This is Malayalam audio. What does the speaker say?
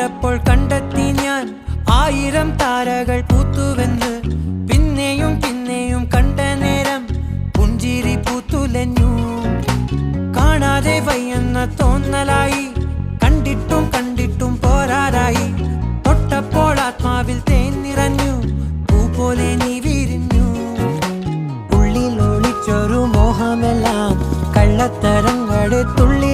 കേട്ടപ്പോൾ കണ്ടെത്തി ഞാൻ 1000 താരകൾ പൂത്തുവെന്ന്. പിന്നെയും പിന്നെയും കണ്ട നേരം പുഞ്ചിരി പൂത്തുലഞ്ഞു. കാണാതെ വയ്യെന്ന തോന്നലായി, കണ്ടിട്ടും കണ്ടിട്ടും പോരാറായി. തൊട്ടപ്പോൾ ആത്മാവിൽ തേൻ നിറഞ്ഞു, പൂ പോലെ നീ വിരിഞ്ഞു. ഉള്ളിൽ ഒളിച്ചൊരു മോഹമെല്ലാം കള്ളത്തരങ്ങളെ തുള്ളി